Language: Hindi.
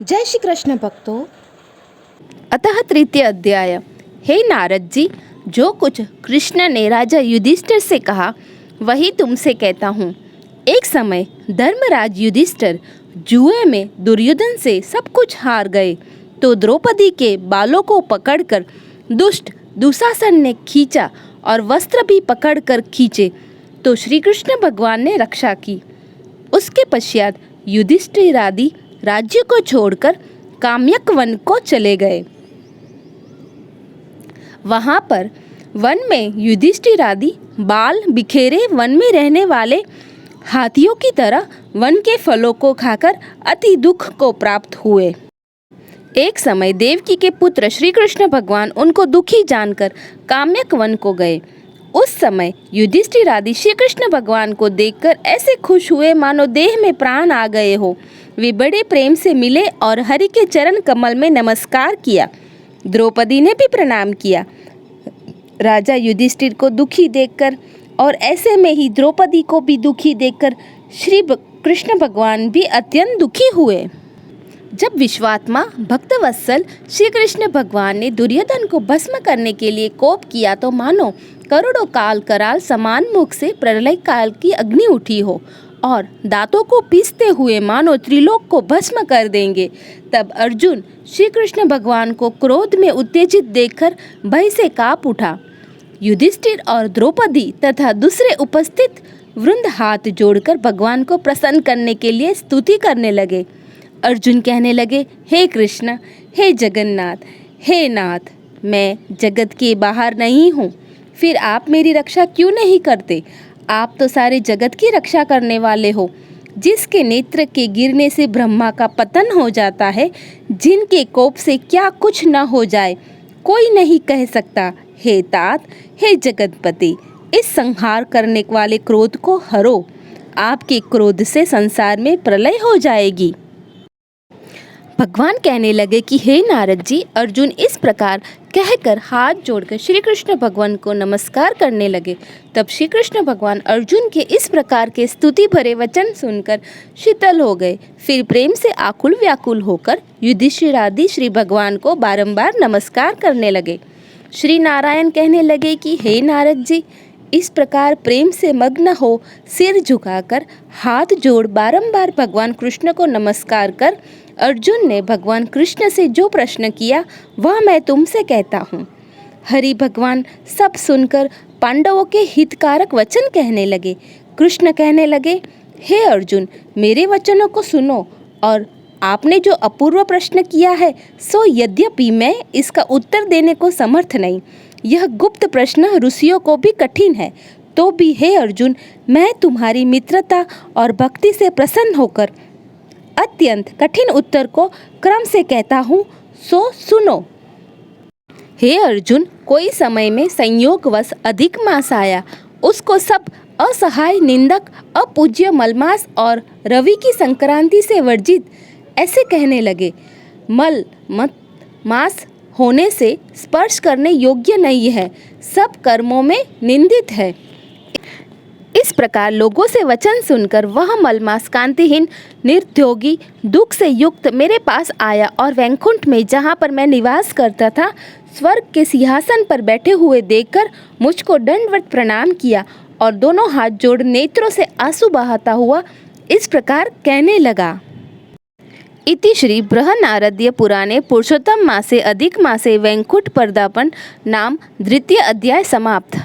जय श्री कृष्ण भक्तों। अतः तृतीय अध्याय। हे नारद जी, जो कुछ कृष्ण ने राजा युधिष्ठिर से कहा वही तुमसे कहता हूँ। एक समय धर्मराज युधिष्ठिर जुए में दुर्योधन से सब कुछ हार गए तो द्रौपदी के बालों को पकड़कर दुष्ट दुशासन ने खींचा और वस्त्र भी पकड़कर खींचे तो श्री कृष्ण भगवान ने रक्षा की। उसके पश्चात युधिष्ठिर आदि राज्य को छोड़कर काम्यक वन को चले गए। वहां पर वन में युधिष्ठिर आदि बाल बिखेरे वन में रहने वाले हाथियों की तरह वन के फलों को खाकर अति दुख को प्राप्त हुए। एक समय देवकी के पुत्र श्री कृष्ण भगवान उनको दुखी जानकर काम्यक वन को गए। उस समय युधिष्ठिर आदि श्री कृष्ण भगवान को देखकर ऐसे खुश हुए मानो देह में प्राण आ गए हो। वे बड़े प्रेम से मिले और हरि के चरण कमल में नमस्कार किया। द्रौपदी ने भी प्रणाम किया। राजा युधिष्ठिर को दुखी देखकर और ऐसे में ही द्रौपदी को भी दुखी देखकर श्री कृष्ण भगवान भी अत्यंत दुखी हुए। जब विश्वात्मा भक्तवत्सल श्री कृष्ण भगवान ने दुर्योधन को भस्म करने के लिए कोप किया तो मानो करोड़ों काल कराल समान मुख से प्रलय काल की अग्नि उठी हो और दांतों को पीसते हुए मानो त्रिलोक को भस्म कर देंगे। तब अर्जुन श्री कृष्ण भगवान को क्रोध में उत्तेजित देखकर भय से कांप उठा। युधिष्ठिर और द्रौपदी तथा दूसरे उपस्थित वृंद हाथ जोड़कर भगवान को प्रसन्न करने के लिए स्तुति करने लगे। अर्जुन कहने लगे, हे कृष्ण, हे जगन्नाथ, हे नाथ, मैं जगत के बाहर नहीं हूँ, फिर आप मेरी रक्षा क्यों नहीं करते? आप तो सारे जगत की रक्षा करने वाले हो। जिसके नेत्र के गिरने से ब्रह्मा का पतन हो जाता है, जिनके कोप से क्या कुछ न हो जाए, कोई नहीं कह सकता। हे तात, हे जगतपति, इस संहार करने वाले क्रोध को हरो। आपके क्रोध से संसार में प्रलय हो जाएगी। भगवान कहने लगे कि हे नारद जी, अर्जुन इस प्रकार कहकर हाथ जोड़कर श्री कृष्ण भगवान को नमस्कार करने लगे। तब श्री कृष्ण भगवान अर्जुन के इस प्रकार के स्तुति भरे वचन सुनकर शीतल हो गए। फिर प्रेम से आकुल व्याकुल होकर युधिष्ठिर आदि श्री भगवान को बारंबार नमस्कार करने लगे। श्री नारायण कहने लगे कि हे नारद जी, इस प्रकार प्रेम से मग्न हो सिर झुकाकर हाथ जोड़ बारंबार भगवान कृष्ण को नमस्कार कर अर्जुन ने भगवान कृष्ण से जो प्रश्न किया वह मैं तुमसे कहता हूँ। हरि भगवान सब सुनकर पांडवों के हितकारक वचन कहने लगे। कृष्ण कहने लगे, हे अर्जुन, मेरे वचनों को सुनो और आपने जो अपूर्व प्रश्न किया है सो यद्यपि मैं इसका उत्तर देने को समर्थ नहीं, यह गुप्त प्रश्न ऋषियों को भी कठिन है, तो भी हे अर्जुन, मैं तुम्हारी मित्रता और भक्ति से प्रसन्न होकर अत्यंत कठिन उत्तर को क्रम से कहता हूँ, सो सुनो। हे अर्जुन, कोई समय में संयोगवश अधिक मास आया, उसको सब असहाय निंदक अपूज्य मलमास और रवि की संक्रांति से वर्जित ऐसे कहने लगे। मल मत मास होने से स्पर्श करने योग्य नहीं है, सब कर्मों में निंदित है। इस प्रकार लोगों से वचन सुनकर वह मलमास कांतिहीन निरुद्योगी दुख से युक्त मेरे पास आया और वैकुंठ में जहाँ पर मैं निवास करता था स्वर्ग के सिंहासन पर बैठे हुए देखकर मुझको दंडवत प्रणाम किया और दोनों हाथ जोड़ नेत्रों से आंसू बहाता हुआ इस प्रकार कहने लगा। इति श्री बृहन्नारद्य पुराणे पुरुषोत्तम मासे अधिक मासे वैकुंठ पर्दापण नाम द्वितीय अध्याय समाप्त।